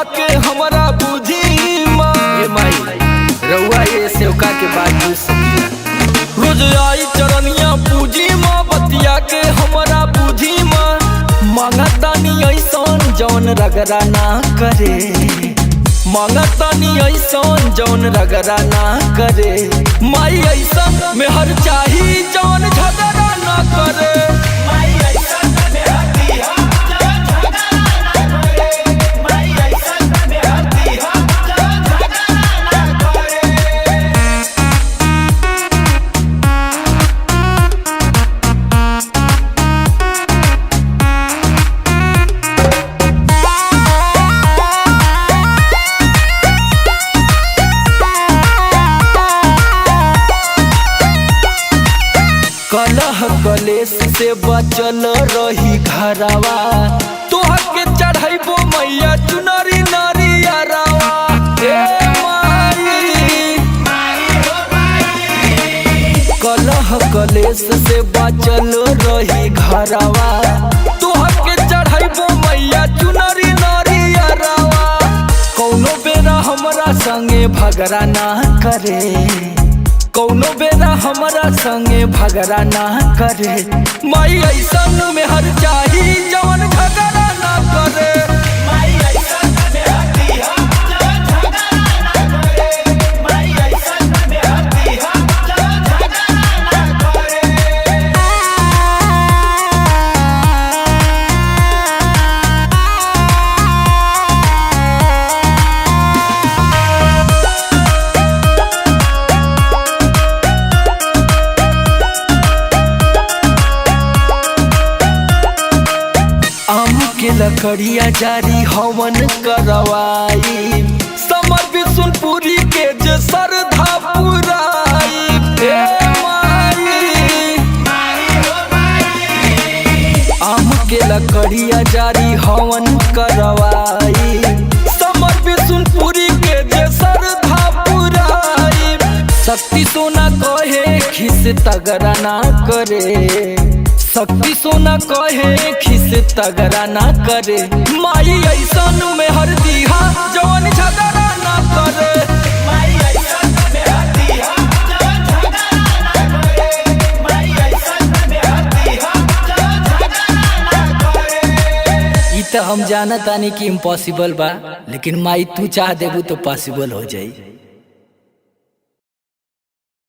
बतिया के हमारा बुद्धि माई रउआ ये सेवका के बात बुझ सकिया। रोज आई चरनिया पूजी माँ बतिया के हमारा बुद्धि मांगतानी ऐसन जौन रगड़ा ना करे, मांगतानी ऐसन जौन रगड़ा ना करे। माई ऐसन में हर चाही जौन झगड़ा ना करे। कलह कलेश से बचल रही घरवा, तोहर के चढ़ाइबो मैया चुनरी नरियरवा। कलह कलेश से बचल रही घरवा, तोहर के चढ़ाइबो मैया चुनरी नरियरवा। कौनो बेरा हमरा संगे भगरा ना करे, कौनो बेरा हमारा संगे भगरा ना करे। माई ऐसन में हर चाही जवन झगड़ा ना करे। के लकड़िया जारी हवन करवाई, समर विष्णुपुरी के जे श्रद्धा पुराई। आम के लकड़िया जारी हवन करवाई, समर विष्णुपुरी के जे श्रद्धा पुराई। शक्ति सोना कहे खिस तगड़ा ना करे, शक्ति सोना कहे खिस तगड़ा ना करे। माई ऐसन में हर दिहा जवन झगड़ा ना करे। ई तो हम जानतानी कि इम्पॉसिबल बा, लेकिन माई तू चाह देबू तो पॉसिबल हो जाई।